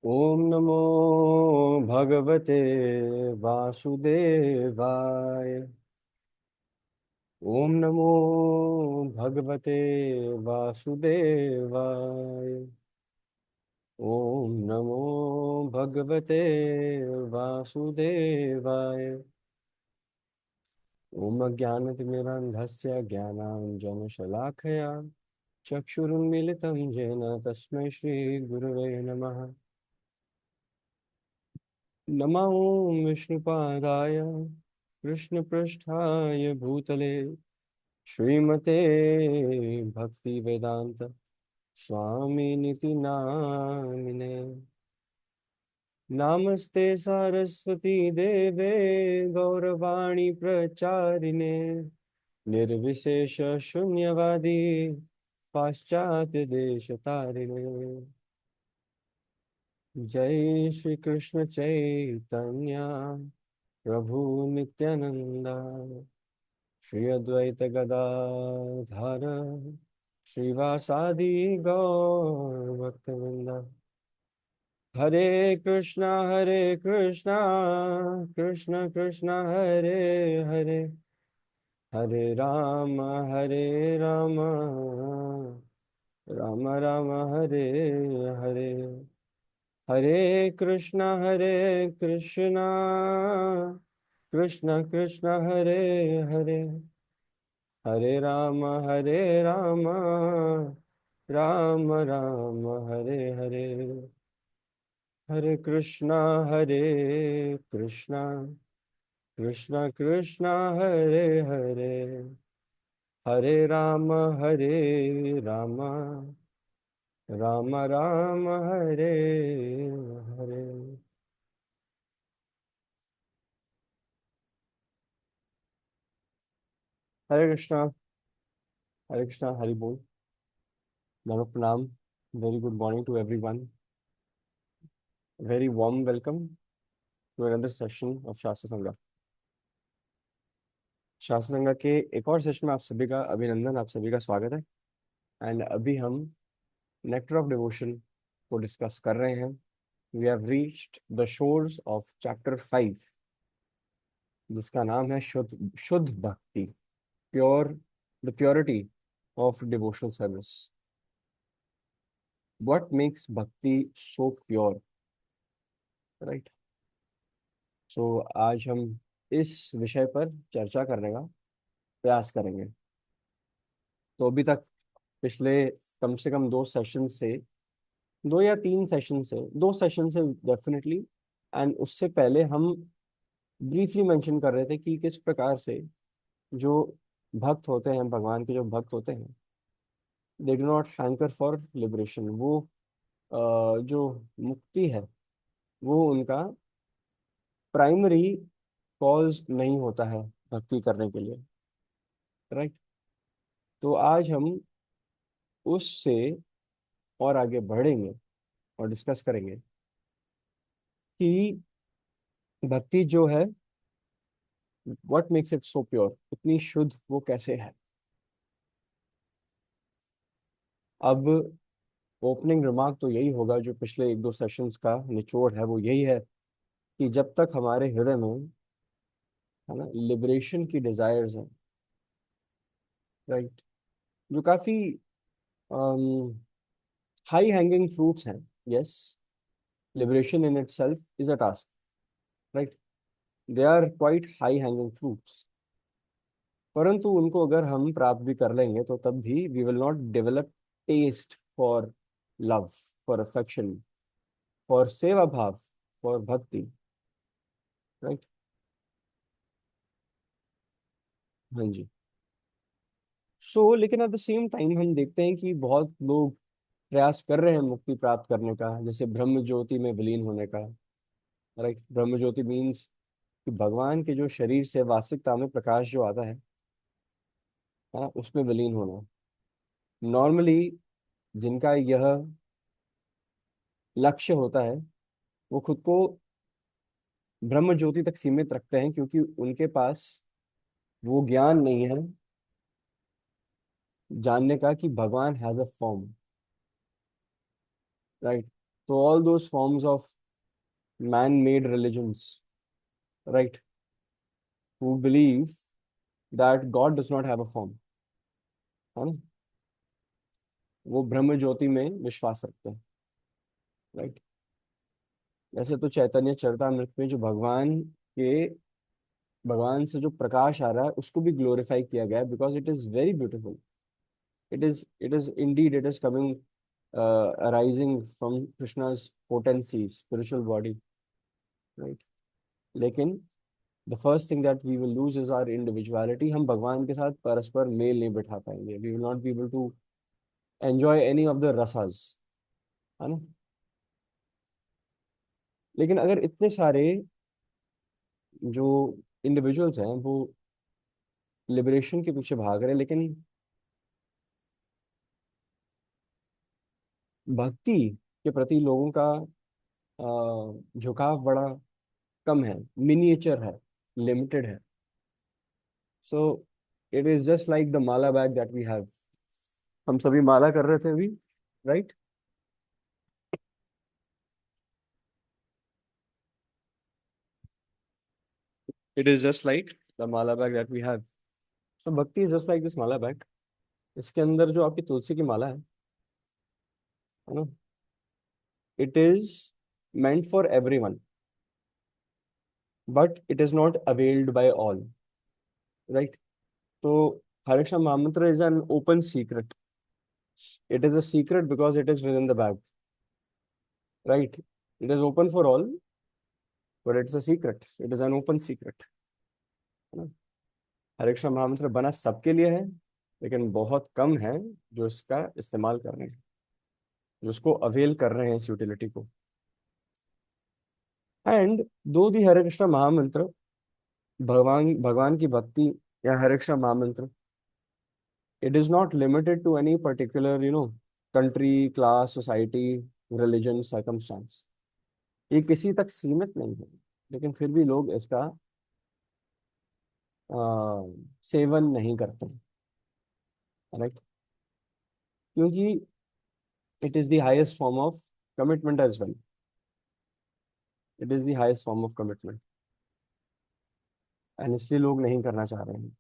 ओम नमो भगवते वासुदेवाय। ओम नमो भगवते वासुदेवाय। ओम नमो भगवते वासुदेवाय। ओम अज्ञानतिमिरन्धस्य ज्ञानाञ्जनशलाकया चक्षुरुन्मीलितं येन तस्मै श्रीगुरवे नमः। नमः ॐ विष्णुपादाय कृष्णपृष्ठाय भूतले श्रीमते भक्तिवेदांत स्वामिनिति नामिने। नमस्ते सरस्वती देवे गौरवाणी प्रचारिणे निर्विशेष शून्यवादी पाश्चात्य देश तारिणे। जय श्री कृष्ण चैतन्य प्रभु नित्यानंदा श्री अद्वैत गदाधर श्रीवासादि गौर भक्तवृंदा। हरे कृष्णा कृष्ण कृष्ण हरे हरे हरे राम राम राम हरे हरे। हरे कृष्णा कृष्ण कृष्ण हरे हरे हरे राम राम राम हरे हरे। हरे कृष्णा कृष्ण कृष्ण हरे हरे हरे राम राम राम हरे हरे। हरे कृष्णा। हरे कृष्णा हरि बोल। नमः प्रणाम। Very good morning to everyone. Very warm welcome to another session of Shastra Sangam. शास्त्र संगम के एक और सेशन में आप सभी का अभिनंदन, आप सभी का स्वागत है। एंड अभी हम नेक्टर ऑफ डिवोशन को डिस्कस कर रहे हैं। We have reached the shores of chapter 5, जिसका नाम है शुद्ध शुद्ध भक्ति, pure, the purity of devotional service. What makes bhakti so pure, right? सो आज हम इस विषय पर चर्चा करने का प्रयास करेंगे। तो अभी तक पिछले कम से कम दो सेशन से, दो या तीन सेशन से, दो सेशन से डेफिनेटली, एंड उससे पहले हम ब्रीफली मेंशन कर रहे थे कि किस प्रकार से जो भक्त होते हैं, भगवान के जो भक्त होते हैं, they do not hanker for liberation. वो जो मुक्ति है वो उनका प्राइमरी कॉज नहीं होता है भक्ति करने के लिए, राइट? तो आज हम उससे और आगे बढ़ेंगे और डिस्कस करेंगे कि भक्ति जो है, what makes it so pure, इतनी शुद्ध वो कैसे है। अब ओपनिंग रिमार्क तो यही होगा, जो पिछले एक दो सेशंस का निचोड़ है वो यही है कि जब तक हमारे हृदय में, है ना, लिबरेशन की डिजायर्स हैं, राइट, जो काफी हाई हैंगिंग फ्रूट्स हैं। Yes, liberation in itself is a task, right? They are quite high hanging fruits, परंतु उनको अगर हम प्राप्त भी कर लेंगे तो तब भी we will not develop taste for love, for affection, for seva bhav, for भक्ति, राइट? हाँ जी। लेकिन एट द सेम टाइम हम देखते हैं कि बहुत लोग प्रयास कर रहे हैं मुक्ति प्राप्त करने का, जैसे ब्रह्म ज्योति में विलीन होने का, राइट? ब्रह्म ज्योति मीन्स कि भगवान के जो शरीर से वास्तविकता में प्रकाश जो आता है ना, उसमें विलीन होना। नॉर्मली जिनका यह लक्ष्य होता है वो खुद को ब्रह्म ज्योति तक सीमित रखते हैं, क्योंकि उनके पास वो ज्ञान नहीं है जानने का कि भगवान हैज अ फॉर्म, राइट? तो all those forms of man made religions, right, who believe that God does not have a form, है ना, वो ब्रह्म ज्योति में विश्वास रखते हैं, राइट। वैसे तो चैतन्य चरितामृत में जो भगवान से जो प्रकाश आ रहा है उसको भी ग्लोरीफाई किया गया है, because it is very beautiful. It is indeed, it is coming arising from Krishna's potency, spiritual body, right? लेकिन the first thing that we will lose is our individuality. हम भगवान के साथ परस्पर मेल नहीं बिठा पाएंगे, we will not be able to enjoy any of the रसास, है ना। लेकिन अगर इतने सारे जो इंडिविजुअल्स हैं वो लिबरेशन के पीछे भाग रहे हैं, लेकिन भक्ति के प्रति लोगों का झुकाव बड़ा कम है, मिनिएचर है, लिमिटेड है। So it is just like the mala bag that we have. हम सभी माला कर रहे थे अभी, right. It is just like the mala bag that we have. तो bhakti is just like this mala bag. इसके अंदर जो आपकी तुलसी की माला है ना, it is meant for everyone, but it is not availed by all, right. तो Hare Krishna mahamantra is an open secret. It is a secret because it is with in the bag, right. It is open for all, but it's a secret, it is an open secret, है ना। हरे कृष्ण महामंत्र बना सबके लिए है, लेकिन बहुत कम है जो इसका इस्तेमाल कर रहे हैं, जो उसको अवेल कर रहे हैं इस यूटिलिटी को। एंड दो दी हरे कृष्ण महामंत्र, भगवान भगवान की भक्ति या Hare Krishna mahamantra, it is not limited to any particular country, class, society, religion, circumstance. ये किसी तक सीमित नहीं है, लेकिन फिर भी लोग इसका सेवन नहीं करते, राइट। क्योंकि it is the highest form of commitment as well. It is the highest form of commitment, and इसलिए लोग नहीं करना चाह रहे हैं।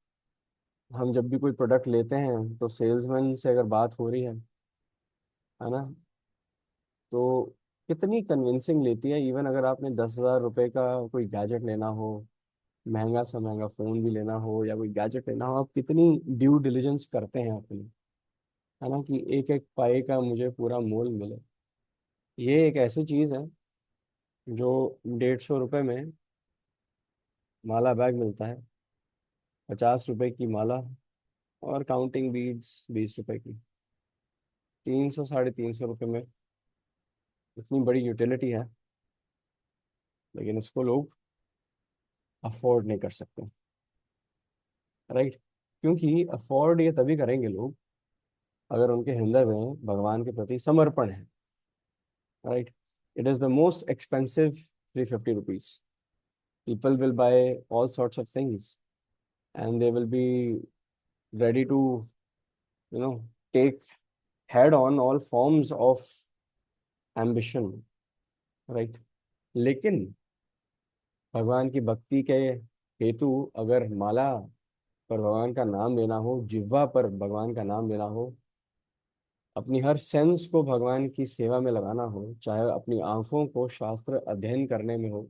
हम जब भी कोई प्रोडक्ट लेते हैं तो सेल्समैन से अगर बात हो रही है ना, तो कितनी कन्विंसिंग लेती है। इवन अगर आपने 10,000 रुपये का कोई गैजेट लेना हो, महंगा से महंगा फोन भी लेना हो या कोई गैजेट लेना हो, आप कितनी ड्यू डिलिजेंस करते हैं अपनी, है ना, कि एक एक पाए का मुझे पूरा मोल मिले। ये एक ऐसी चीज है जो 150 रुपये में माला बैग मिलता है, 50 रुपए की माला, और काउंटिंग बीड्स 20 रुपए की। 300 350 रुपये में इतनी बड़ी यूटिलिटी है, लेकिन इसको लोग अफोर्ड नहीं कर सकते, राइट। क्योंकि अफोर्ड ये तभी करेंगे लोग अगर उनके हृदय में भगवान के प्रति समर्पण है, right. It is the most expensive 350 rupees. People will buy all sorts of things, and they will be ready to you know take head on all forms of ambition, right। लेकिन भगवान की भक्ति के हेतु अगर माला पर भगवान का नाम लेना हो, जिह्वा पर भगवान का नाम लेना हो, अपनी हर सेंस को भगवान की सेवा में लगाना हो, चाहे अपनी आंखों को शास्त्र अध्ययन करने में हो,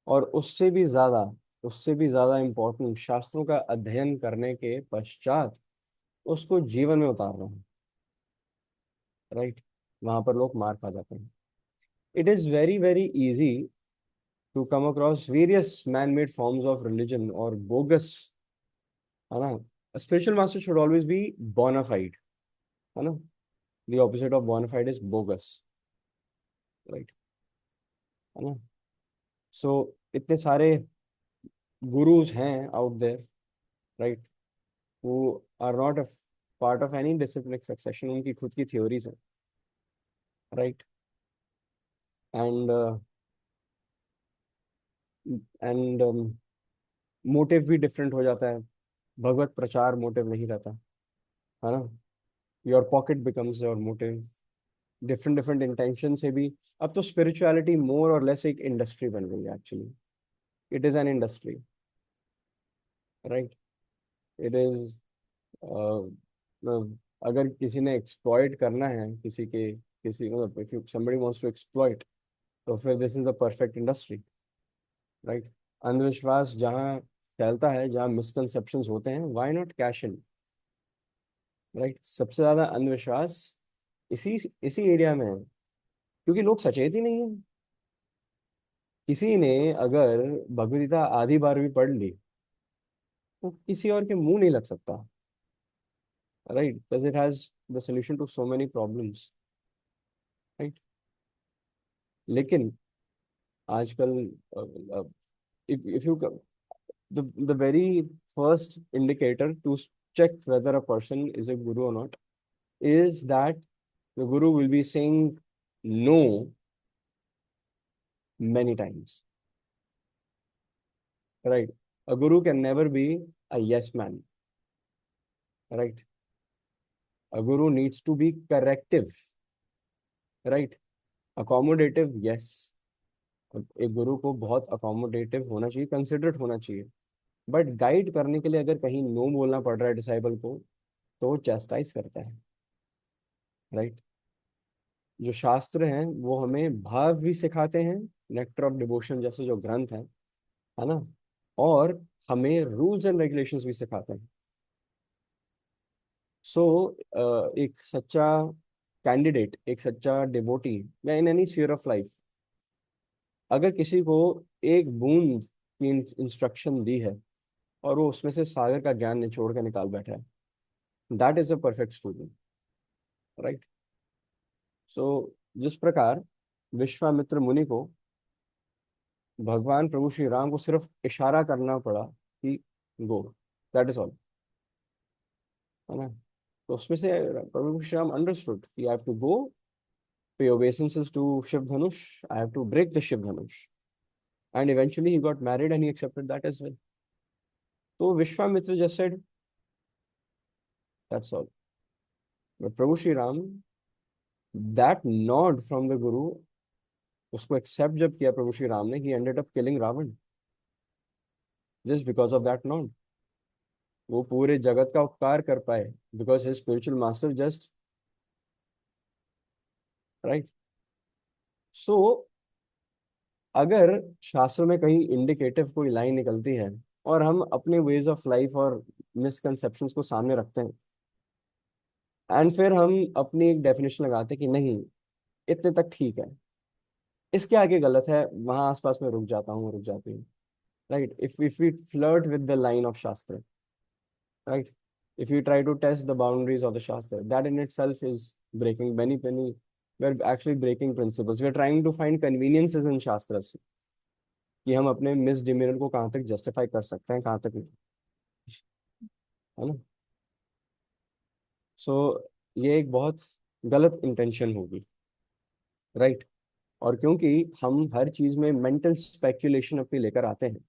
और उससे भी ज्यादा इम्पोर्टेंट शास्त्रों का अध्ययन करने के पश्चात उसको जीवन में उतारना है, राइट। वहां पर लोग मार खा जाते हैं। It is very very easy to come across various man made forms of religion और बोगस, है ना। Spiritual master should always be bonafide, है ना। The opposite of bonafide is bogus, right, है ना। सो इतने सारे गुरुज हैं out there, right, who are not a part of any disciplinic succession। उनकी खुद की थ्योरीज हैं, राइट। एंड एंड मोटिव भी डिफरेंट हो जाता है। भगवत प्रचार मोटिव नहीं रहता, है ना। Your pocket becomes your motive, different different intention से भी। अब तो स्पिरिचुअलिटी मोर और लेस एक इंडस्ट्री बन गई है actually. It is an industry, right. It is, अगर किसी ने एक्सप्लॉइट करना है किसी के, किसी मतलब if somebody wants to exploit, तो फिर this is the perfect industry, right. अंधविश्वास जहाँ फैलता है, जहाँ मिसकंसेप्शंस होते हैं, why not cash in, right. सबसे ज्यादा अंधविश्वास इसी इसी एरिया में है, क्योंकि लोग सचेत ही नहीं है। किसी ने अगर भगवद गीता आधी बार भी पढ़ ली, तो किसी और के मुंह नहीं लग सकता, right, because it has the solution to so many problems, right. लेकिन आजकल, if you the very first indicator to check whether a person is a guru or not is that the guru will be saying no many times, right. A guru can never be a yes man, right. A guru needs to be corrective, right. Accommodative, yes. एक गुरु को बहुत accommodative होना चाहिए, considerate होना चाहिए, but guide करने के लिए अगर कहीं नो बोलना पड़ रहा है डिसाइबल को, तो वो चैस्टाइज करता है, राइट। जो शास्त्र हैं वो हमें भाव भी सिखाते हैं, नेक्टर ऑफ डिवोशन जैसे जो ग्रंथ है ना, और हमें रूल्स एंड रेगुलेशंस भी सिखाते हैं। सो एक सच्चा कैंडिडेट, एक सच्चा डिवोटी, या in any sphere of life, अगर किसी को एक बूंद की इंस्ट्रक्शन दी है और वो उसमें से सागर का ज्ञान निचोड़ कर निकाल बैठा है, that is a perfect student, right. So जिस प्रकार विश्वामित्र मुनि को भगवान प्रभु श्री राम को सिर्फ इशारा करना पड़ा कि गो, दैट इज ऑल, है ना। तो उसमें से प्रभु श्री राम अंडरस्टूड कि आई have to go, pay obeisances to Shiv Dhanush, I have to break the Shiv Dhanush, and eventually he got married and he accepted that as well. तो Vishwamitra just said that's all, but Prabhu Shri Ram, that nod from the guru, उसको accept जब किया प्रभु श्री राम ने, he ended up killing Ravan just because of that nod. वो पूरे जगत का उपकार कर पाए because his spiritual master just, right. So अगर शास्त्र में कहीं इंडिकेटिव कोई लाइन निकलती है और हम अपने वेज ऑफ लाइफ और मिसकंसेप्शंस को सामने रखते हैं, एंड फिर हम अपनी एक डेफिनेशन लगाते हैं कि नहीं, इतने तक ठीक है, इसके आगे गलत है, वहां आसपास में रुक जाता हूँ, रुक जाती हूँ, right. If we flirt with the line of shastra, right, if you try to test the boundaries of the shastra, that in itself is breaking many, we're actually breaking principles, we're trying to find conveniences in shastras, कि हम अपने मिसडिमीनर को कहाँ तक justify कर सकते हैं, कहाँ तक नहीं, है ना। सो ये एक बहुत गलत इंटेंशन होगी, राइट। और क्योंकि हम हर चीज में मेंटल स्पेक्यूलेशन अपनी लेकर आते हैं,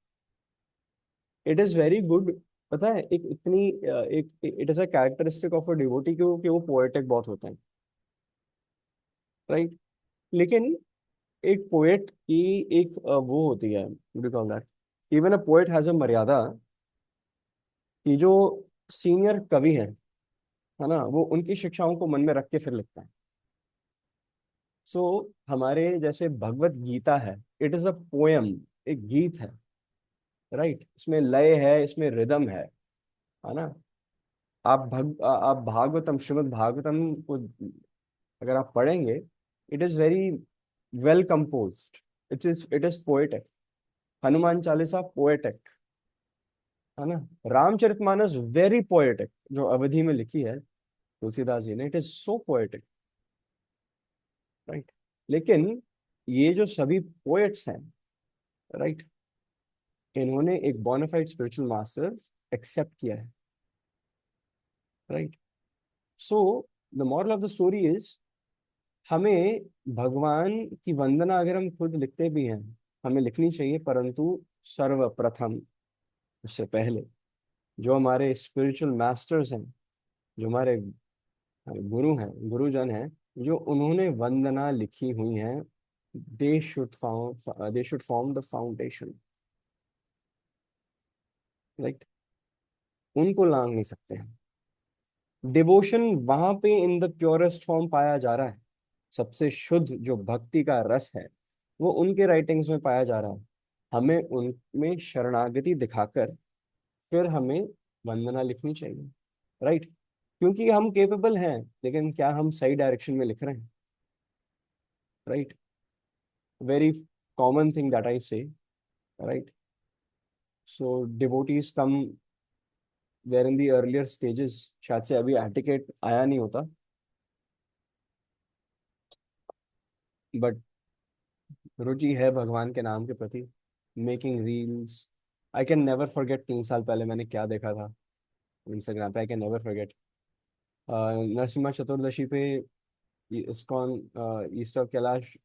इट इज वेरी गुड, पता है, एक इतनी एक it is a characteristic of a devotee कि वो पोएटिक बहुत होते हैं, राइट। लेकिन एक पोएट की एक वो होती है, call that, even a poet has a मर्यादा, कि जो सीनियर कवि है ना, वो उनकी शिक्षाओं को मन में रख के फिर लिखता है। सो हमारे जैसे भगवत गीता है, इट इज अ पोएम, एक गीत है, राइट। इसमें लय है, इसमें रिदम है ना। आप भागवतम, श्रीमद् भागवतम को अगर आप पढ़ेंगे, it is very well composed, it is poetic. Hanuman Chalisa poetic, है ना। रामचरितमानस वेरी पोएटिक, जो अवधि में लिखी है तुलसीदास जी ने, it is so poetic, right. लेकिन ये जो सभी पोएट्स हैं, राइट, इन्होंने एक बोनाफाइड स्पिरिचुअल मास्टर एक्सेप्ट किया है, right. So the moral of the story is, हमें भगवान की वंदना अगर हम खुद लिखते भी हैं, हमें लिखनी चाहिए, परंतु सर्वप्रथम, उससे पहले जो हमारे स्पिरिचुअल मास्टर्स हैं, जो हमारे गुरु हैं, गुरुजन हैं, जो उन्होंने वंदना लिखी हुई हैं, they should form the foundation, right. उनको लांग नहीं सकते हैं। डिवोशन वहां पे इन द प्योरेस्ट फॉर्म पाया जा रहा है। सबसे शुद्ध जो भक्ति का रस है वो उनके राइटिंग्स में पाया जा रहा है। हमें उनमें शरणागति दिखाकर फिर हमें वंदना लिखनी चाहिए, राइट। क्योंकि हम केपेबल हैं, लेकिन क्या हम सही डायरेक्शन में लिख रहे हैं, right. Very common thing that I say, right. So devotees come there in the earlier stages, शायद से अभी एटिकेट आया नहीं होता, बट रुचि है भगवान के नाम के प्रति। Making reels, I can never forget 3 साल पहले मैंने क्या देखा था इंस्टाग्राम पे, I can never forget. Narasimha Chaturdashi पे ISKCON East of Kailash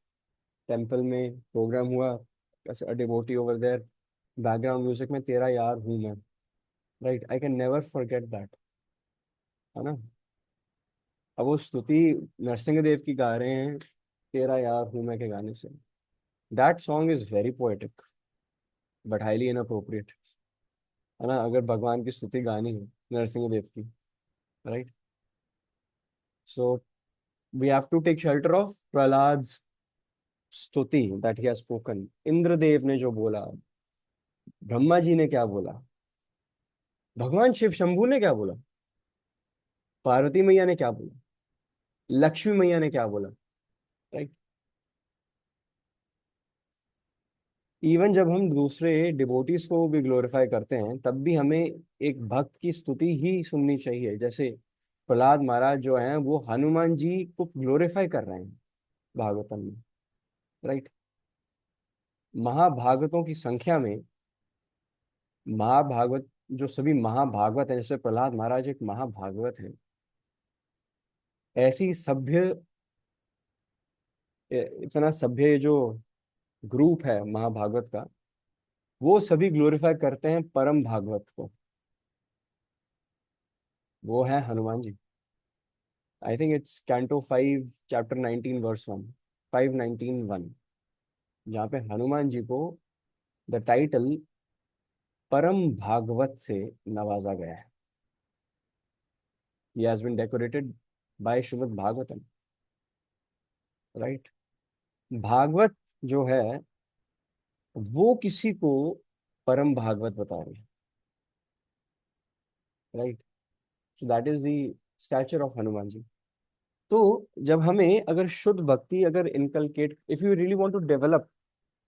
temple में प्रोग्राम हुआ, devotee over there, background music में तेरा यार हूँ मैं, right. I can never forget that, है ना। अब वो स्तुति नरसिंह देव की गा रहे हैं तेरा यार हूँ मैं के गाने से। That song is very poetic but highly inappropriate, है ना, अगर भगवान की स्तुति गानी है नरसिंह देव की, right. So we have to take shelter of Prahlad stuti that he has spoken. Indradev ने जो बोला, ब्रह्मा जी ने क्या बोला, भगवान शिव शंभू ने क्या बोला, पार्वती मैया ने क्या बोला, लक्ष्मी मैया ने क्या बोला, राइट। इवन जब हम दूसरे डिवोटीज को भी ग्लोरीफाई करते हैं तब भी हमें एक भक्त की स्तुति ही सुननी चाहिए। जैसे प्रहलाद महाराज जो हैं वो हनुमान जी को ग्लोरीफाई कर रहे हैं भागवतम में, राइट। महाभागवतों की संख्या में महाभागवत, जो सभी महाभागवत हैं, जैसे प्रहलाद महाराज एक महाभागवत है, ऐसी सभ्य, इतना सभ्य जो ग्रुप है महाभागवत का, वो सभी ग्लोरीफाई करते हैं परम भागवत को, वो है Hanuman ji. I think it's canto 5 chapter 19 verse 1, 5:19:1, जहाँ पे हनुमान जी को द टाइटल परम भागवत से नवाजा गया है। He has been decorated by Shrimad Bhagavatam, right. Bhagavat जो है वो किसी को परम भागवत बता रही है, right. So that is the stature of Hanuman ji. तो जब हमें अगर शुद्ध भक्ति अगर inculcate, if you really want to develop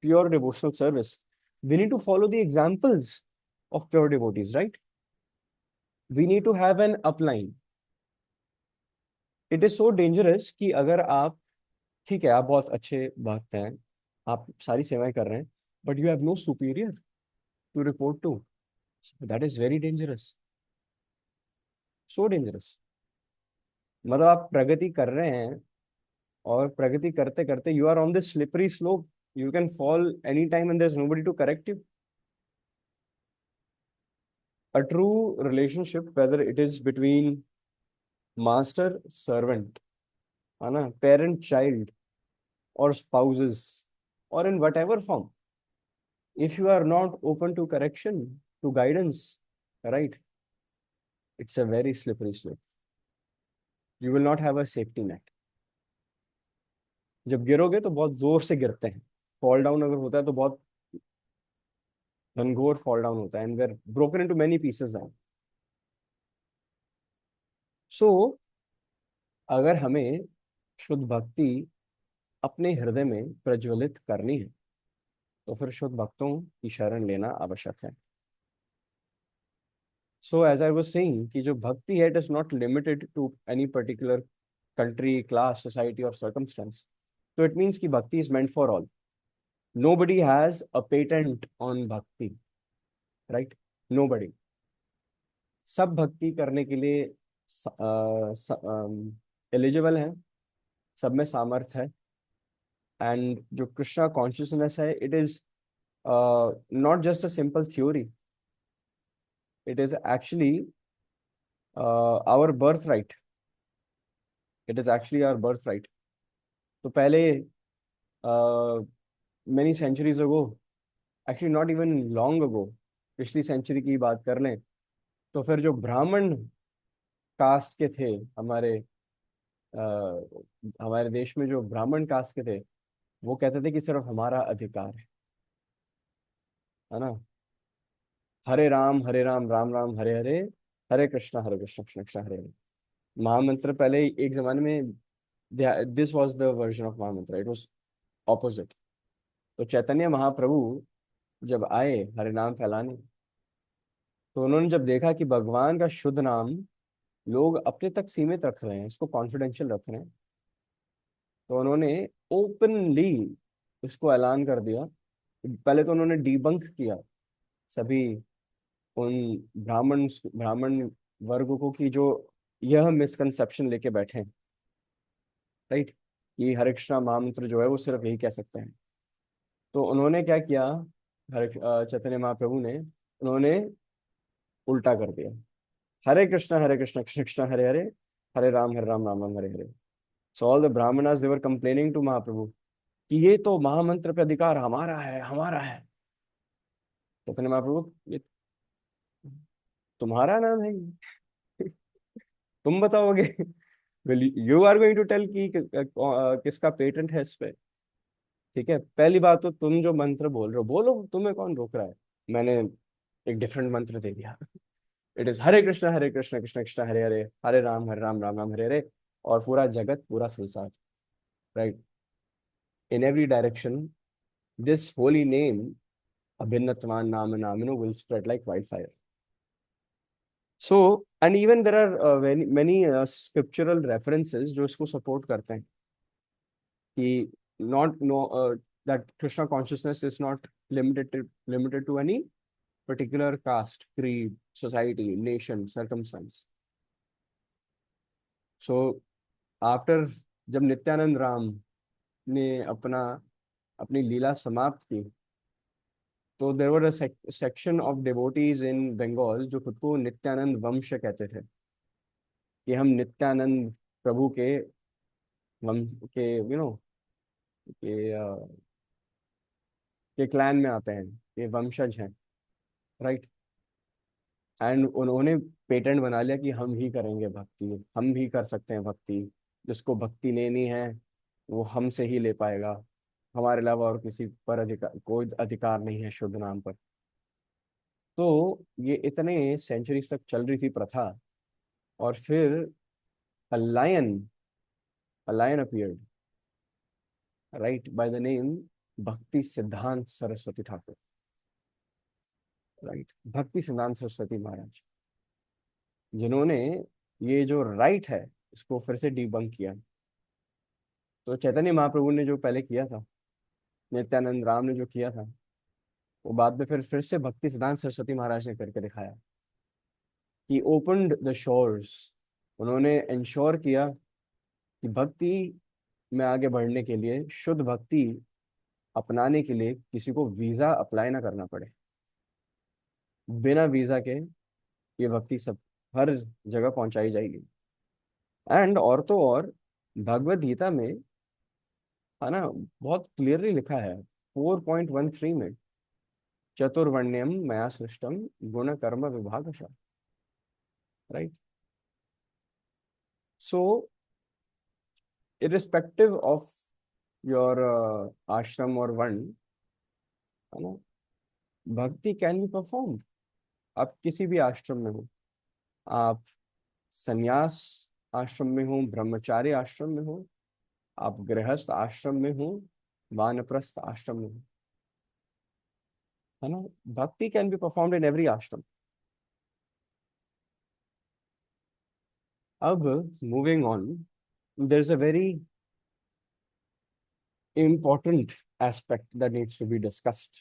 pure devotional service, we need to follow the examples of pure devotees, right? We need to have an upline. It is so dangerous कि अगर आप, ठीक है आप बहुत अच्छे भक्त हैं, आप सारी सेवाएं कर रहे हैं, but you have no superior to report to, that is very dangerous, so dangerous. मतलब आप प्रगति कर रहे हैं और प्रगति करते करते you are on this slippery slope, you can fall anytime and there's nobody to correct you. A true relationship, whether it is between master servant, है ना, parent child, or spouses, or in whatever form, if you are not open to correction, to guidance, right, it's a very slippery slope. You will not have a safety net. जब गिरोगे तो बहुत जोर से गिरते हैं, fall down अगर होता है तो बहुत घनघोर फॉल डाउन होता है, and we are broken into many pieces down. So अगर हमें शुद्ध भक्ति अपने हृदय में प्रज्वलित करनी है तो फिर शुद्ध भक्तों की शरण लेना आवश्यक है। So as I was saying कि जो भक्ति है it is not limited to any particular country, class, society, or circumstance. So it means कि bhakti is meant for all. Nobody has a patent on bhakti, right? Nobody. सब भक्ति करने के लिए एलिजिबल हैं, सब में सामर्थ्य है। एंड जो कृष्णा कॉन्शियसनेस है, it is not just a simple theory, it is actually our birth right, it is actually our birth right. तो पहले many centuries ago, actually not even long ago, पिछली सेंचुरी की बात कर लें तो फिर जो ब्राह्मण कास्ट के थे अ, हमारे देश में जो ब्राह्मण कास्ट के थे, वो कहते थे कि सिर्फ हमारा अधिकार है ना। हरे राम राम राम हरे हरे, हरे कृष्ण कृष्ण कृष्ण हरे हरे। महामंत्र पहले एक जमाने में, this was the version of महामंत्र, इट वाज ऑपोजिट। तो चैतन्य महाप्रभु जब आए हरे नाम फैलाने, तो उन्होंने जब देखा कि भगवान का शुद्ध नाम लोग अपने तक सीमित रख रहे हैं, इसको कॉन्फिडेंशियल रख रहे हैं, तो उन्होंने ओपनली इसको ऐलान कर दिया। पहले तो उन्होंने डीबंक किया सभी उन ब्राह्मण ब्राह्मण वर्ग को कि जो यह मिसकंसेप्शन लेके बैठे हैं, राइट, कि हरे कृष्णा महामंत्र जो है वो सिर्फ यही कह सकते हैं। तो उन्होंने क्या किया, चैतन्य महाप्रभु ने, उन्होंने उल्टा कर दिया। Hare Krishna Krishna Krishna Hare Hare, Hare Ram Ram Ram Hare Hare. So all the Brahmanas they were complaining to Mahaprabhu कि ये तो महामंत्र पे अधिकार हमारा है, हमारा है। चैतन्य महाप्रभु, ये तुम्हारा नाम है ये? तुम बताओगे? Will you are going to tell कि किसका पेटेंट है इस पे? ठीक है, पहली बात तो तुम जो मंत्र बोल रहे हो बोलो, तुम्हें कौन रोक रहा है? मैंने एक डिफरेंट मंत्र दे दिया। It is Hare Krishna Krishna Krishna Hare Hare, Hare Ram Ram Ram Hare Hare. और पूरा जगत, पूरा संसार, right, in every direction this holy name अभिन्नत्वान नाम नामिनो will spread like wildfire. So, and even there are many scriptural references जो इसको support करते हैं कि not no that Krishna consciousness is not limited to any particular caste, creed, society, nation, circumstance. So after जब नित्यानंद राम ने अपनी लीला समाप्त की, तो देर वर सेक्शन ऑफ डिवोटीज इन बंगाल जो खुद को नित्यानंद वंश कहते थे, कि हम नित्यानंद प्रभु के वंश के, के के क्लैन में आते हैं, ये वंशज हैं, राइट। एंड उन्होंने पेटेंट बना लिया कि हम ही करेंगे भक्ति, हम ही कर सकते हैं भक्ति, जिसको भक्ति लेनी है वो हमसे ही ले पाएगा, हमारे अलावा और किसी पर अधिकार, कोई अधिकार नहीं है शुद्ध नाम पर। तो ये इतने सेंचुरीज तक चल रही थी प्रथा। और फिर a lion a lion appeared, right, by the name Bhaktisiddhanta Saraswati Thakur, right, भक्ति सिद्धांत सरस्वती महाराज, जिन्होंने ये जो राइट है इसको फिर से डिबंक किया। तो चैतन्य महाप्रभु ने जो पहले किया था, नित्यानंद राम ने जो किया था, वो बाद में फिर से भक्ति सिद्धांत सरस्वती महाराज ने करके दिखाया कि ओपनड द शोर्स। उन्होंने इंश्योर किया कि भक्ति में आगे बढ़ने के लिए, शुद्ध भक्ति अपनाने के लिए किसी को वीजा अप्लाई ना करना पड़े। बिना वीजा के ये भक्ति सब हर जगह पहुंचाई जाएगी। एंड और तो और भगवत गीता में, है ना, बहुत क्लियरली लिखा है 4.13 में, चतुर्वर्ण्यम मया सृष्टम गुण कर्म विभागशः, right. So irrespective of your ashram और वर्ण, है ना, भक्ति कैन बी परफॉर्म। आप किसी भी आश्रम में हो, आप संन्यास आश्रम में हो, ब्रह्मचारी आश्रम में हो, आप गृहस्थ आश्रम में हो, वानप्रस्थ आश्रम में हो, है ना, bhakti can be performed in every ashram. अब moving on, there is a very important aspect that needs to be discussed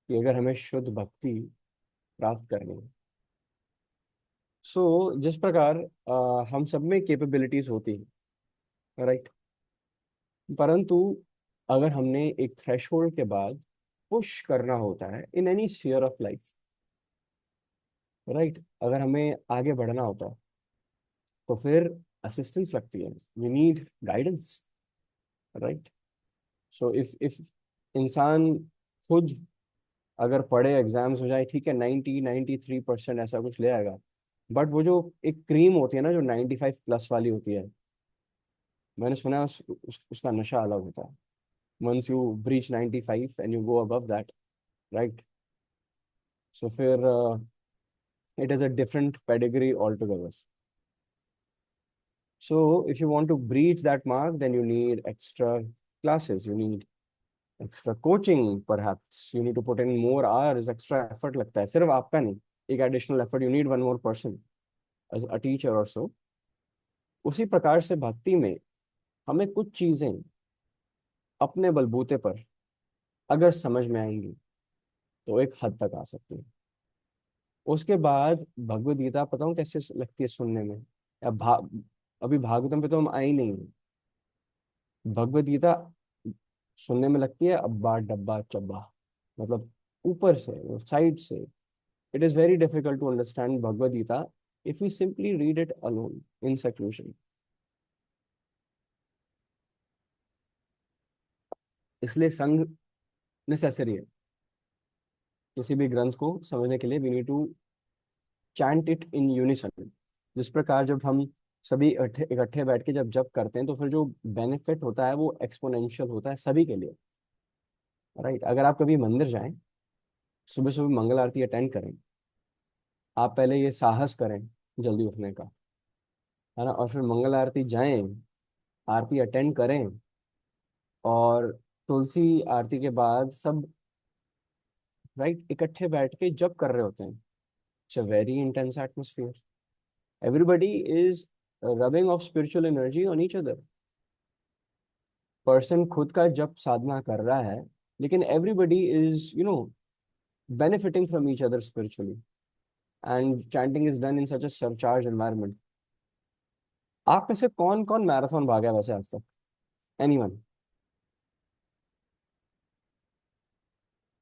कि अगर हमें शुद्ध भक्ति प्राप्त करनी है, जिस प्रकार हम सब में कैपेबिलिटीज होती है, राइट, परंतु अगर हमने एक थ्रेशोल्ड के बाद पुश करना होता है in any sphere of life, right, अगर हमें आगे बढ़ना होता है, तो फिर असिस्टेंस लगती है, we need guidance, right. So if इंसान खुद अगर पढ़े, एग्जाम्स हो जाए, ठीक है, 93% ऐसा कुछ ले आएगा, बट वो जो एक क्रीम होती है ना जो 95+ वाली होती है, मैंने सुना है उसका नशा अलग होता है। Once you breach 95 and you go above that, right, so फिर it is a different pedigree altogether. So if you want to breach that mark, then you need extra classes, you need extra coaching, perhaps you need to put in more hours, extra effort लगता है, सिर्फ आपका नहीं, एक additional effort, you need one more person, a teacher or so. उसी प्रकार से भक्ति में हमें कुछ चीजें अपने बलबूते पर अगर समझ में आएंगी तो एक हद तक आ सकती है। उसके बाद भगवत गीता पता हूँ कैसे लगती है सुनने में, या अभी भागवतम पे तो हम आए ही नहीं हैं। भगवत गीता सुनने में लगती है अब्बा डब्बा चब्बा, मतलब ऊपर से, साइड से। It is very difficult to understand Bhagavad Gita if we simply read it alone in seclusion. इसलिए संघ नेसेसरी है किसी भी ग्रंथ को समझने के लिए। We need to chant it in unison. जिस प्रकार जब हम सभी इकट्ठे बैठ के जब जप करते हैं तो फिर जो बेनिफिट होता है वो एक्सपोनेंशियल होता है सभी के लिए, राइट। अगर आप कभी मंदिर जाएं, सुबह सुबह मंगल आरती अटेंड करें, आप पहले ये साहस करें जल्दी उठने का, है ना, और फिर मंगल आरती जाएं, आरती अटेंड करें, और तुलसी आरती के बाद सब, राइट, इकट्ठे बैठ के जप कर रहे होते हैं। It's a very intense atmosphere, everybody is rubbing of spiritual energy on each other. Person खुद का जप साधना कर रहा है, लेकिन everybody is benefiting from each other spiritually, and chanting is done in such a surcharged environment. आप में से कौन कौन मैराथन भागा है वैसे आज तक? एनीवन?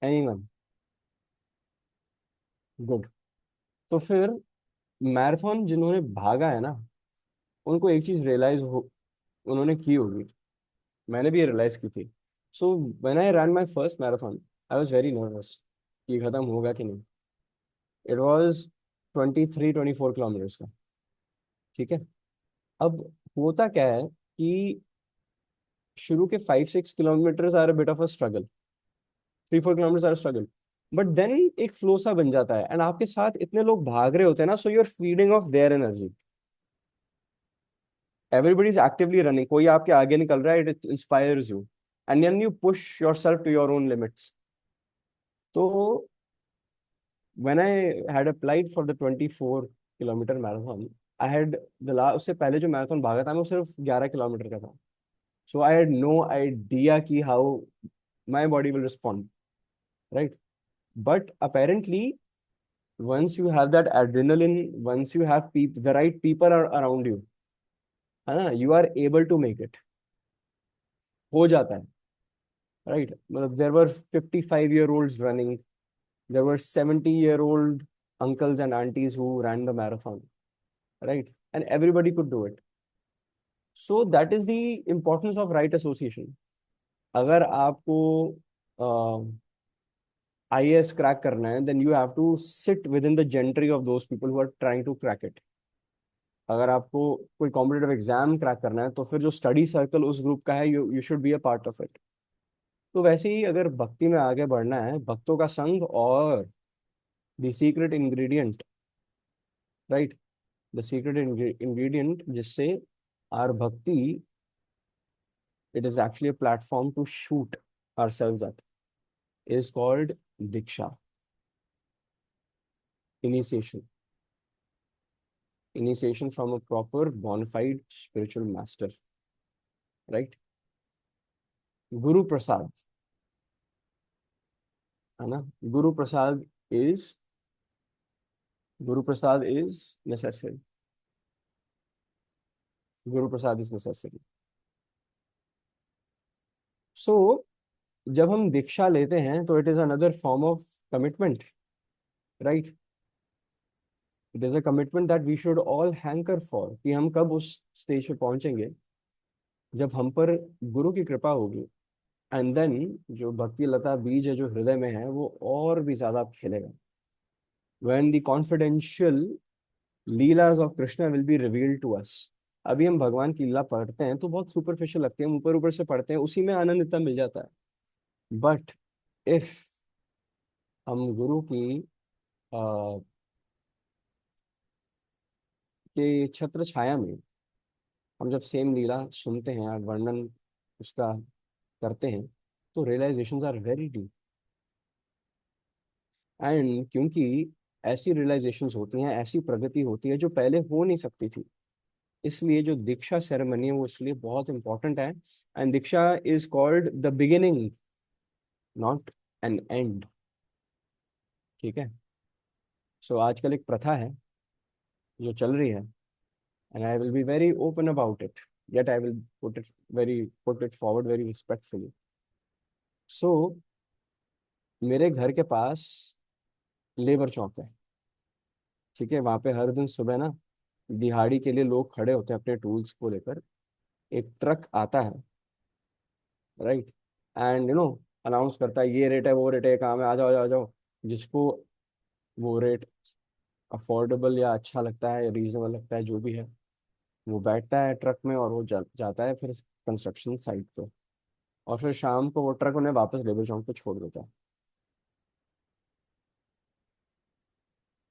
एनीवन? गुड। तो फिर मैराथन जिन्होंने भागा है ना, उनको एक चीज रियलाइज हो, उन्होंने की होगी, मैंने भी ये रियलाइज की थी। So when I run my first marathon, I was very nervous कि खत्म होगा कि नहीं। इट वाज 23-24 किलोमीटर्स का, ठीक है। अब होता क्या है कि शुरू के 5-6 kilometres are a bit of a struggle, 3-4 kilometres are struggle, but then एक फ्लो सा बन जाता है, एंड आपके साथ इतने लोग भाग रहे होते हैं ना, so you are feeding off their energy. Everybody is actively running, कोई आपके आगे निकल रहा है, it inspires you, and then you push yourself to your own limits. तो when I had applied for the 24 kilometre marathon, I had the last, उससे पहले जो मैराथन भागा था मैं वो सिर्फ 11 किलोमीटर का था। सो आई हैड नो आइडिया कि how my body will respond, right. But apparently once you have that adrenaline, once you have the right people are around you, है ना, you are able to make it, हो जाता है, right। मतलब there were 55-year-olds running, there were 70-year-old uncles and aunties who ran the marathon, right, and everybody could do it. So that is the importance of right association. अगर आपको IAS crack करना है, then you have to sit within the gentry of those people who are trying to crack it. अगर आपको कोई competitive exam crack करना है तो फिर जो स्टडी सर्कल उस ग्रुप का है, you you should be a part of it. तो वैसे ही अगर भक्ति में आगे बढ़ना है, भक्तों का संग और the secret ingredient, right, the secret ingredient जिससे our bhakti, it is actually a platform to shoot ourselves at, is called diksha, initiation, initiation from a proper bona fide spiritual master, right। Guru Prasad, है ना, Guru Prasad is, Guru Prasad is necessary, Guru Prasad is necessary. सो जब हम दीक्षा लेते हैं तो it is another form of commitment, right. It is a commitment that we should all hanker for, कि हम कब उस स्टेज पे पहुंचेंगे जब हम पर गुरु की कृपा होगी, एंड देन जो भक्ति लता बीज है जो हृदय में है वो और भी ज्यादा खिलेगा। When the confidential leelas of Krishna will be revealed to us. अभी हम भगवान की लीला पढ़ते हैं तो बहुत सुपरफिशियल लगती है, हम ऊपर ऊपर से पढ़ते हैं, उसी में आनंद इतना मिल जाता है। बट इफ हम गुरु की आ, के छत्र छाया में हम जब सेम लीला सुनते हैं और वर्णन उसका करते हैं, तो realisations are very deep. And क्योंकि ऐसी रियलाइजेशंस होती हैं, ऐसी प्रगति होती है जो पहले हो नहीं सकती थी, इसलिए जो दीक्षा सेरेमनी है वो इसलिए बहुत इंपॉर्टेंट है। And Diksha is called the beginning, not an and. ठीक है। सो आजकल एक प्रथा है जो चल रही है, and I will be very open about it, yet I will put it forward very respectfully. So मेरे घर के पास लेबर चौक है। ठीक है, वहां पे हर दिन सुबह ना दिहाड़ी के लिए लोग खड़े होते हैं अपने टूल्स को लेकर। एक ट्रक आता है, राइट, एंड अनाउंस करता है ये रेट है वो रेट है, काम है, आ जाओ आ जाओ आ जाओ। जिसको वो रेट अफोर्डेबल या अच्छा लगता है या रीजनेबल लगता है जो भी है, वो बैठता है ट्रक में और वो जाता है फिर कंस्ट्रक्शन साइट पे, और फिर शाम को वो ट्रक उन्हें वापस लेबर चौक पे छोड़ देता है।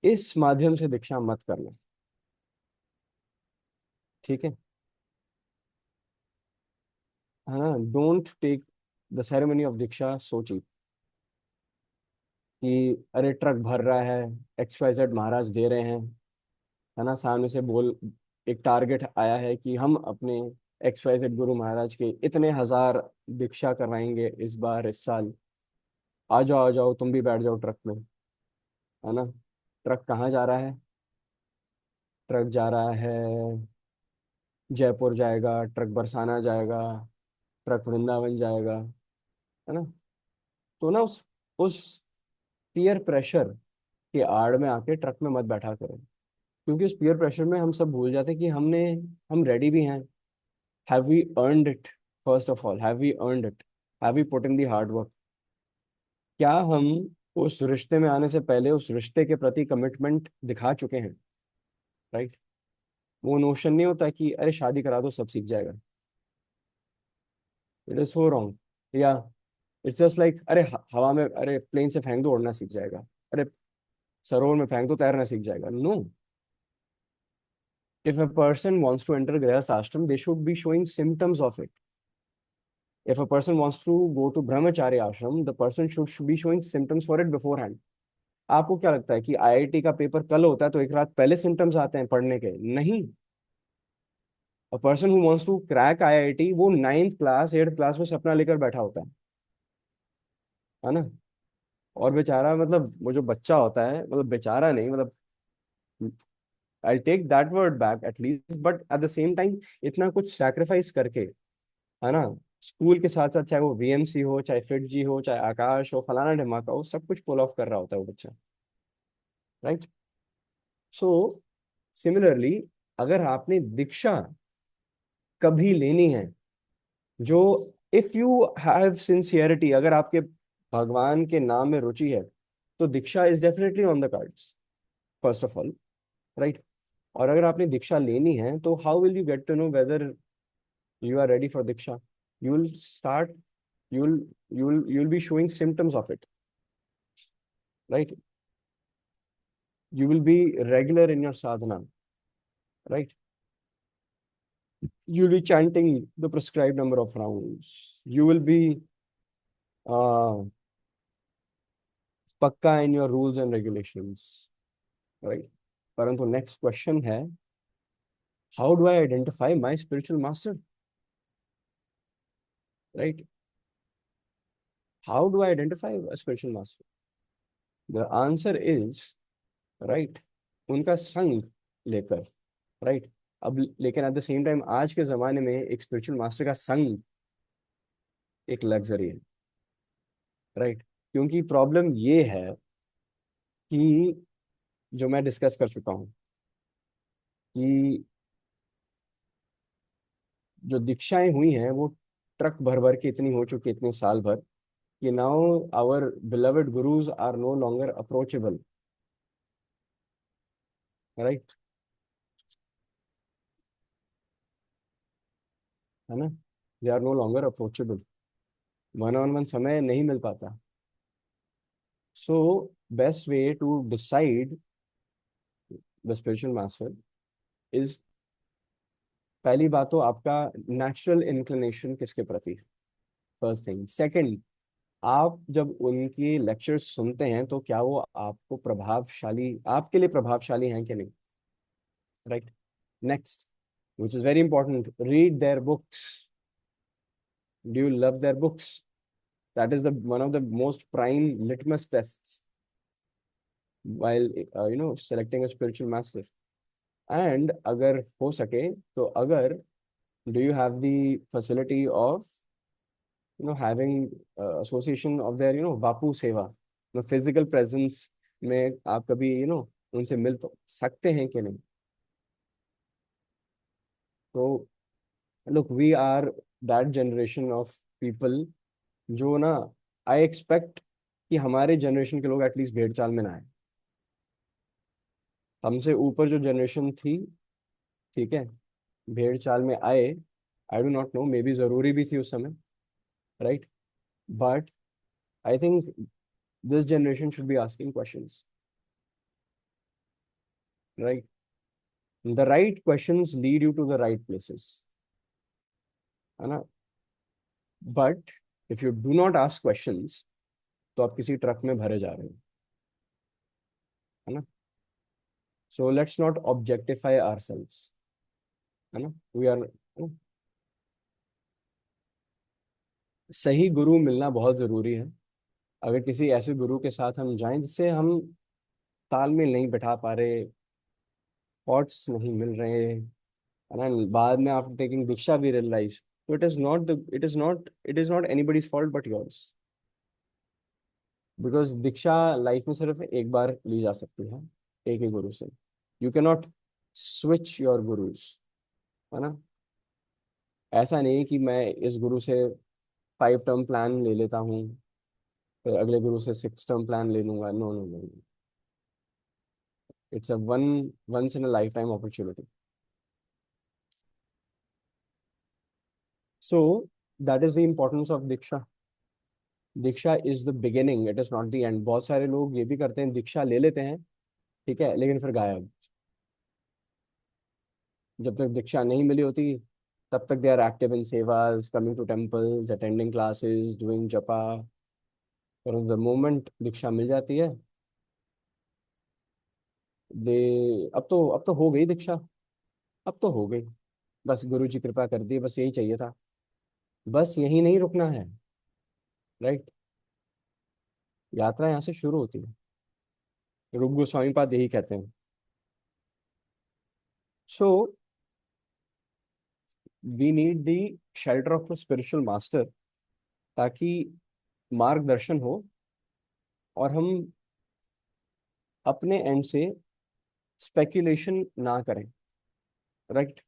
इस माध्यम से दीक्षा मत करना। ठीक है। है ना, don't take the ceremony of diksha so cheap, कि अरे ट्रक भर रहा है, XYZ महाराज दे रहे हैं, है ना, सामने से बोल एक टारगेट आया है कि हम अपने XYZ गुरु महाराज के इतने हजार दीक्षा करवाएंगे इस बार इस साल, आ जाओ तुम भी बैठ जाओ ट्रक में। है ना, ट्रक कहाँ जा रहा है? ट्रक जा रहा है जयपुर जाएगा, ट्रक बरसाना जाएगा, ट्रक वृंदावन जाएगा। है ना, तो ना उस पीयर प्रेशर के आड़ में आके ट्रक में मत बैठा करो, क्योंकि उस पीयर प्रेशर में हम सब भूल जाते हैं कि हम रेडी भी हैं। Have we earned it? First of all, have we earned it? Have we put in the hard work? क्या हम उस रिश्ते में आने से पहले उस रिश्ते के प्रति कमिटमेंट दिखा चुके हैं? राइट। वो नोशन नहीं होता कि अरे शादी करा दो सब सीख जाएगा। It is so wrong. या इट्स जस्ट लाइक अरे हवा में, अरे प्लेन से फेंक दो उड़ना सीख जाएगा, अरे सरोवर में फेंक दो तैरना सीख जाएगा। No, if a person wants to enter grihast ashram, they should be showing symptoms of it. If a person wants to go to brahmacharya ashram, the person should be showing symptoms for it beforehand. आपको क्या लगता है कि IIT का paper कल होता है तो एक रात पहले सिम्टम्स आते हैं पढ़ने के? नहीं। A person who wants to crack IIT, वो 9th क्लास 8th क्लास में सपना लेकर बैठा होता है ना। और बेचारा, मतलब वो जो बच्चा होता है, मतलब बेचारा नहीं, मतलब I take that word back at least, but at the same time इतना कुछ सैक्रिफाइस करके, है ना, स्कूल के साथ साथ चाहे वो VMC हो, चाहे फिट जी हो, चाहे आकाश हो, फलाना ढिमाका हो, सब कुछ पुल ऑफ कर रहा होता है वो बच्चा। राइट। सो सिमिलरली, अगर आपने दीक्षा कभी लेनी है, जो इफ यू हैव सिंसियरिटी, अगर आपके भगवान के नाम में रुचि है, तो diksha is definitely on the cards, first of all. Right. और अगर आपने दीक्षा लेनी है तो how will you get to know whether you are ready for diksha? You'll start, you'll you'll be showing symptoms of it, right? You will be regular in your sadhana, right? You'll be chanting the prescribed number of rounds. You will be uh, पक्का in your rules and regulations, right? परंतु next question है, how do I identify my spiritual master? Right? How do I identify a spiritual master? The answer is, right, उनका संग लेकर। Right. अब लेकिन eight the same time आज के जमाने में एक स्पिरिचुअल मास्टर का संग एक लग्जरी है। राइट। क्योंकि प्रॉब्लम ये है कि जो मैं डिस्कस कर चुका हूँ, कि जो दीक्षाएं हुई हैं वो ट्रक भर भर के इतनी हो चुकी, इतने साल भर, कि now our beloved gurus are no longer approachable, right, है ना, they are no longer approachable, one on one समय नहीं मिल पाता. So best way to decide the spiritual master is, पहली बात तो आपका नेचुरल इंक्लिनेशन किसके प्रति, फर्स्ट थिंग. सेकंड, आप जब उनकी लेक्चर्स सुनते हैं तो क्या वो आपको प्रभावशाली, आपके लिए प्रभावशाली हैं कि नहीं, right. Next, which is very important, read their books. Do you love their books? That is the one of the most prime litmus tests while selecting a spiritual master. And अगर हो सके तो अगर, do you have the facility of having association of their vapu seva, physical presence में आप कभी उनसे मिल सकते हैं कि नहीं. तो look, we are that generation of people जो ना, आई एक्सपेक्ट कि हमारे जनरेशन के लोग एटलीस्ट भेड़ चाल में ना आए. हमसे ऊपर जो जनरेशन थी, ठीक है, भेड़ चाल में आए. I do not know, maybe जरूरी भी थी उस समय, right, but I think this generation should be asking questions, right. The right questions lead you to the right places, है ना. But if you do not ask questions तो आप किसी ट्रक में भरे जा रहे हो, है ना. So let's not objectify ourselves, है ना. वी आर, सही गुरु मिलना बहुत जरूरी है. अगर किसी ऐसे गुरु के साथ हम जाएं जिससे हम तालमेल नहीं बैठा पा रहे, थॉट्स नहीं मिल रहे, है ना, बाद में आफ्टर टेकिंग दीक्षा भी रियलाइज, तो it is not anybody's fault but yours. Because Diksha life में सिर्फ एक बार ली जा सकती है, एक ही गुरु से. You can not switch your gurus, है ना. ऐसा नहीं कि मैं इस गुरु से 5 टर्म प्लान ले लेता हूँ, फिर अगले गुरु से 6 टर्म प्लान ले लूंगा. No no no, it's a once in a lifetime opportunity. So that is the importance of diksha. Diksha is the beginning, it is not the end. बहुत सारे लोग ये भी करते हैं, दीक्षा ले लेते हैं, ठीक है, लेकिन फिर गायब. जब तक दीक्षा नहीं मिली होती तब तक they are active in sevas, coming to temples, attending classes, doing japa. और द मोमेंट दीक्षा मिल जाती है, दे, अब तो हो गई दीक्षा, अब तो हो गई, बस गुरु जी कृपा कर दी, बस यही चाहिए था. बस यही नहीं रुकना है, राइट. यात्रा यहाँ से शुरू होती है. रूप गोस्वामी पाद यही कहते हैं. So we need the shelter of a spiritual master, ताकि मार्गदर्शन हो और हम अपने एंड से स्पेक्यूलेशन ना करें, राइट.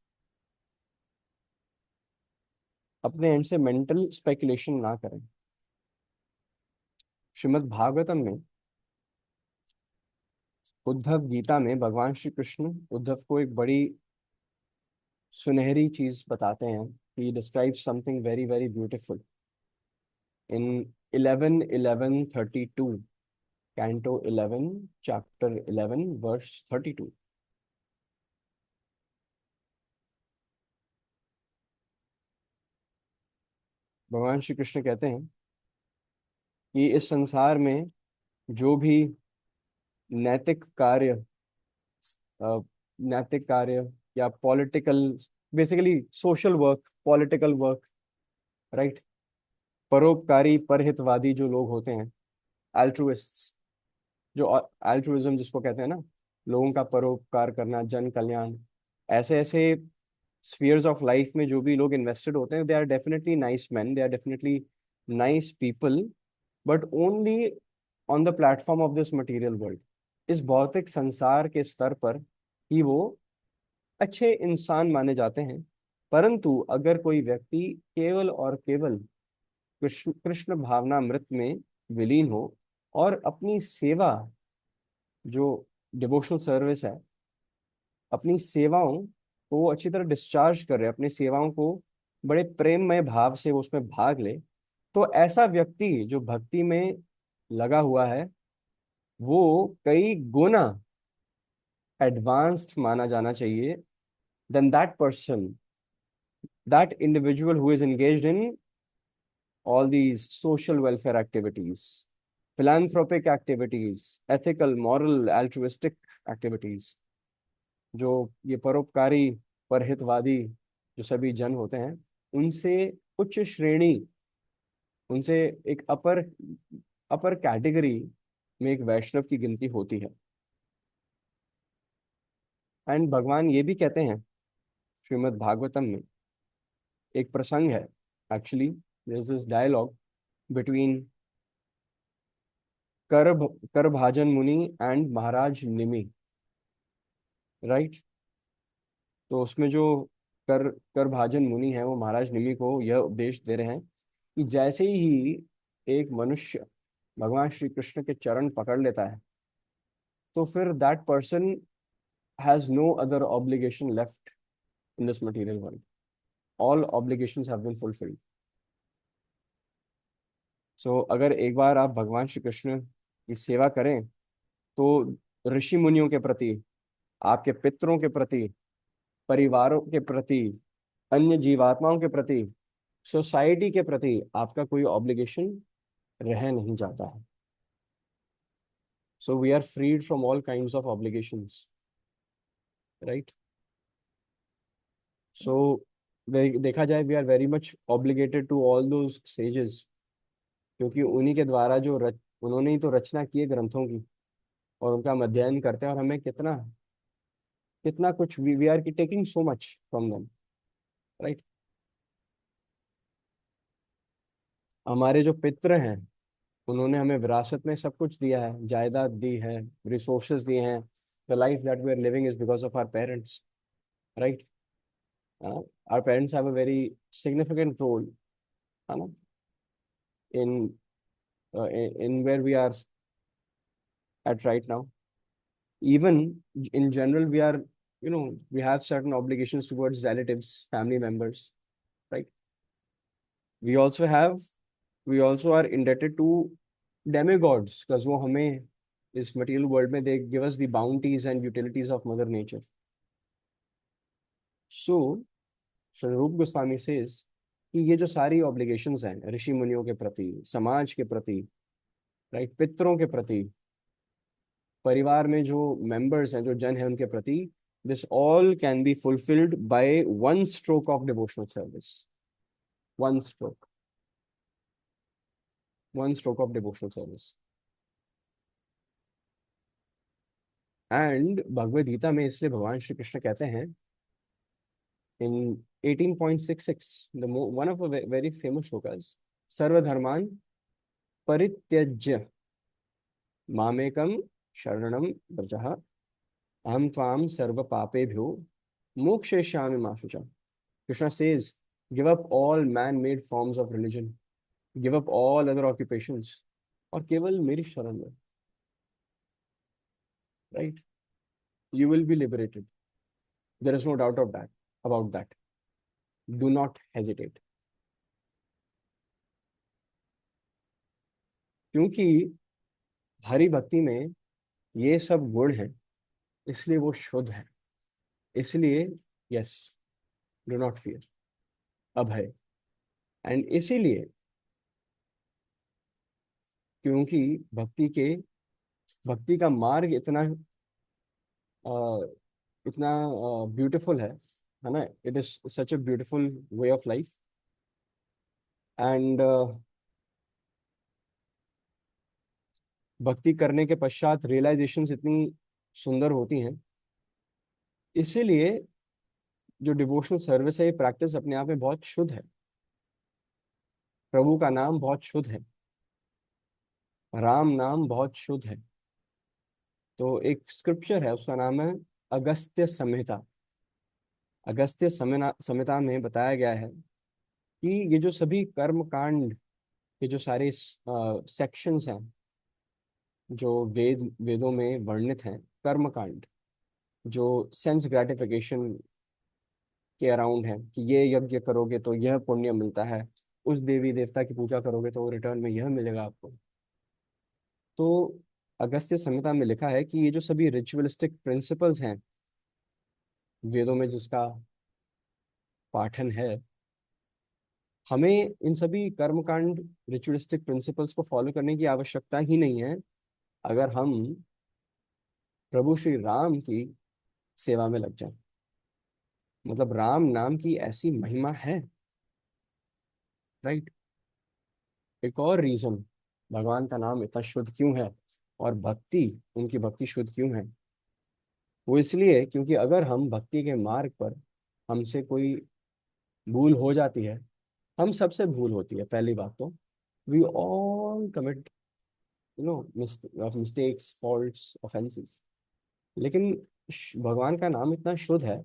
अपने एंड से मेंटल स्पेक्यूलेशन ना करें. श्रीमद् भागवतम में, उद्धव गीता में भगवान श्री कृष्ण उद्धव को एक बड़ी सुनहरी चीज बताते हैं. He describe something very very beautiful in 11:11:32, canto 11 chapter 11 verse 32. भगवान श्री कृष्ण कहते हैं कि इस संसार में जो भी नैतिक कार्य, अ, नैतिक कार्य या political, basically social work, political work, right, परोपकारी परहितवादी जो लोग होते हैं, अल्ट्रुइस्ट्स, जो अल्ट्रुइज्म जिसको कहते हैं ना, लोगों का परोपकार करना, जन कल्याण, ऐसे ऐसे स्फीयर्स ऑफ लाइफ में जो भी लोग इन्वेस्टेड होते हैं, they are definitely nice man, they are definitely nice people, but only on the platform of this material world. इस भौतिक संसार के स्तर पर ही वो अच्छे इंसान माने जाते हैं। परंतु अगर कोई व्यक्ति केवल और केवल कृष्ण कृष्ण भावनामृत में विलीन हो और अपनी सेवा, जो डिवोशनल सर्विस है, अपनी सेवाओं को अच्छी तरह डिस्चार्ज करे, अपनी सेवाओं को बड़े प्रेममय भाव से वो उसमें भाग ले, तो ऐसा व्यक्ति जो भक्ति में लगा हुआ है, वो कई गुना एडवांस्ड माना जाना चाहिए then that person, that individual who is engaged in all these social welfare activities, philanthropic activities, ethical, moral, altruistic activities, जो ये परोपकारी, परहितवादी जो सभी जन होते हैं, उनसे उच्च श्रेणी, उनसे एक अपर अपर कैटेगरी में एक वैष्णव की गिनती होती है। एंड भगवान ये भी कहते हैं श्रीमद् भागवतम में, एक प्रसंग है एक्चुअली, दिस डायलॉग बिटवीन कर करभाजन मुनि एंड महाराज निमि, राइट। तो उसमें जो करभाजन मुनि है, वो महाराज निमि को यह उपदेश दे रहे हैं कि जैसे ही एक मनुष्य भगवान श्री कृष्ण के चरण पकड़ लेता है, तो फिर that person has no other obligation left in this material world, all obligations have been fulfilled. So अगर एक बार आप भगवान श्री कृष्ण की सेवा करें, तो ऋषि मुनियों के प्रति, आपके पितरों के प्रति, परिवारों के प्रति, अन्य जीवात्माओं के प्रति, सोसाइटी के प्रति आपका कोई ऑब्लिगेशन रह नहीं जाता है। So we are freed from all kinds of obligations, right. So देखा जाए, we are very much obligated to all those sages, क्योंकि उन्हीं के द्वारा उन्होंने ही तो रचना की है ग्रंथों की, और उनका हम अध्ययन करते हैं, और हमें कितना कितना कुछ we are taking so much from them, right. हमारे जो पित्र हैं, उन्होंने हमें विरासत में सब कुछ दिया है, जायदाद दी है, रिसोर्सेज दिए हैं। The life that we are living is because of our parents, right. Our parents have a very significant role, है ना, in in where we are at right now. Even in general, we are, we have certain obligations towards relatives, family members, right? We also have, we also are indebted to demigods, because वो हमें इस material world में they give us the bounties and utilities of Mother Nature. So, स्वरूप Goswami says कि ये जो सारी obligations हैं ऋषि मुनियों के प्रति, समाज के प्रति, राइट, पितरों के प्रति, परिवार में जो मेंबर्स हैं, जो जन है, उनके प्रति, this all can be fulfilled by one stroke of devotional service, one stroke, one stroke of devotional service. And Bhagavad Gita में इसलिए भगवान श्री कृष्ण कहते हैं in 18.66, the one of very famous shlokas, सर्वधर्मान परित्यज्य मामेकम शरणम व्रजः अहम त्वाम सर्व पापेभ्यो मोक्षयिष्यामि मा शुचः। Krishna says, give up all man-made forms of religion, give up all other occupations, और केवल मेरी शरण में, right? You will be liberated. There is no doubt of that, about that. Do not hesitate. क्योंकि हरि भक्ति में ये सब गुण हैं, इसलिए वो शुद्ध है। इसलिए yes, do not fear, Abhay. And इसीलिए, क्योंकि भक्ति का मार्ग इतना इतना ब्यूटीफुल है ना, it is such a beautiful way of life. And भक्ति करने के पश्चात रियलाइजेशंस इतनी सुंदर होती हैं। इसीलिए जो डिवोशनल सर्विस है, ये प्रैक्टिस अपने आप में बहुत शुद्ध है। प्रभु का नाम बहुत शुद्ध है, राम नाम बहुत शुद्ध है। तो एक स्क्रिप्चर है, उसका नाम है अगस्त्य संहिता। अगस्त्य संहिता में बताया गया है कि ये जो सभी कर्म कांड, ये जो सारे सेक्शंस हैं जो वेदों में वर्णित हैं, कर्म कांड जो सेंस ग्रेटिफिकेशन के अराउंड है, कि ये यज्ञ करोगे तो यह पुण्य मिलता है, उस देवी देवता की पूजा करोगे तो रिटर्न में यह मिलेगा आपको। तो अगस्त्य संहिता में लिखा है कि ये जो सभी रिचुअलिस्टिक प्रिंसिपल्स हैं वेदों में जिसका पाठन है, हमें इन सभी कर्मकांड रिचुअलिस्टिक प्रिंसिपल्स को फॉलो करने की आवश्यकता ही नहीं है अगर हम प्रभु श्री राम की सेवा में लग जाएं। मतलब राम नाम की ऐसी महिमा है, राइट। एक और रीजन भगवान का नाम इतना शुद्ध क्यों है और भक्ति, उनकी भक्ति शुद्ध क्यों है, वो इसलिए क्योंकि अगर हम भक्ति के मार्ग पर हमसे कोई भूल हो जाती है, हम सबसे भूल होती है पहली बात तो, we all commit mistakes, faults, offences. लेकिन भगवान का नाम इतना शुद्ध है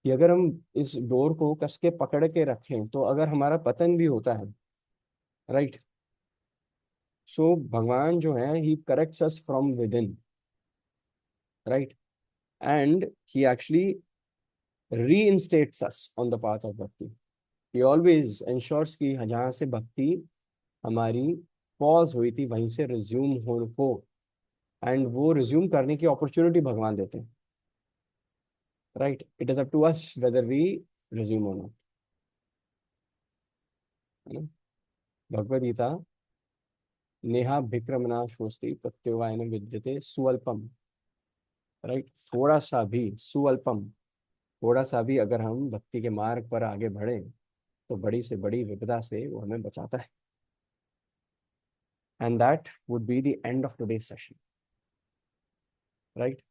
कि अगर हम इस डोर को कस के पकड़ के रखें तो अगर हमारा पतन भी होता है, राइट, सो भगवान जो है he corrects us from within, right, and he actually reinstates us on the path of bhakti. He always ensures कि जहाँ से भक्ति हमारी पॉज हुई थी वहीं से रिज्यूम हो एंड वो रिज्यूम करने की अपॉर्चुनिटी भगवान देते हैं, right. It is up to us whether we resume or not, है ना। भगवद गीता नेहा विक्रमणा शोस्ति प्रत्योवायन विद्यते सुअल्पम, राइट। थोड़ा सा भी सुअल्पम, थोड़ा सा भी अगर हम भक्ति के मार्ग पर आगे बढ़े तो बड़ी से बड़ी विपदा से वो हमें बचाता है। And that would be the end of today session, right.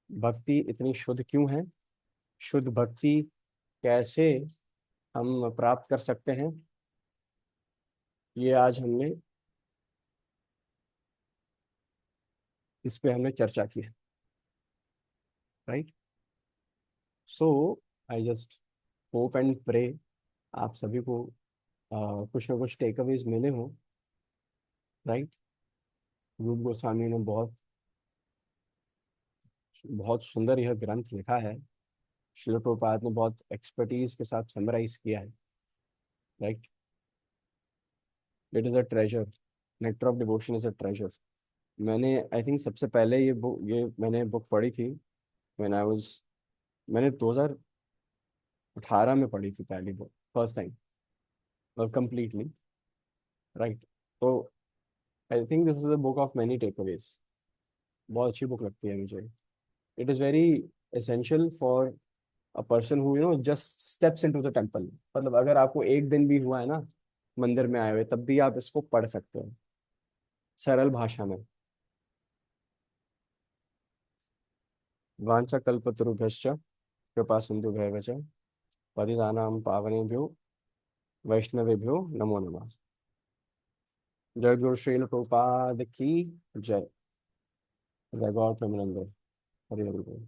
भक्ति इतनी शुद्ध क्यों है, शुद्ध भक्ति कैसे हम प्राप्त कर सकते हैं, ये आज हमने इस पे हमने चर्चा की है, right. So I just hope and pray आप सभी को कुछ ना कुछ टेक अवेज मिले हो, राइट। रूप गोस्वामी ने बहुत बहुत सुंदर यह ग्रंथ लिखा है, श्रील प्रभुपाद ने बहुत एक्सपर्टीज के साथ समराइज किया है, right. It is a treasure, nectar of devotion is a treasure. मैंने आई थिंक सबसे पहले ये मैंने बुक पढ़ी थी व्हेन आई वाज, मैंने 2018 में पढ़ी थी पहली बुक, फर्स्ट टाइम और कंप्लीटली, राइट। तो I think this is a book of many takeaways, बहुत अच्छी बुक लगती है मुझे। It is very essential for a person who just steps into the temple. मतलब अगर आपको एक दिन भी हुआ है ना मंदिर में आए हुए, तब भी आप इसको पढ़ सकते हो सरल भाषा में। वाञ्छा कल्पतरुभ्यश्च कृपा सिन्धुभ्येव च पतितानां पावनेभ्यो वैष्णवेभ्यो नमो नमः। जय गुरु श्रील प्रभुपाद की जय। जय गौर प्रेमानंद। हरि हरि बोल।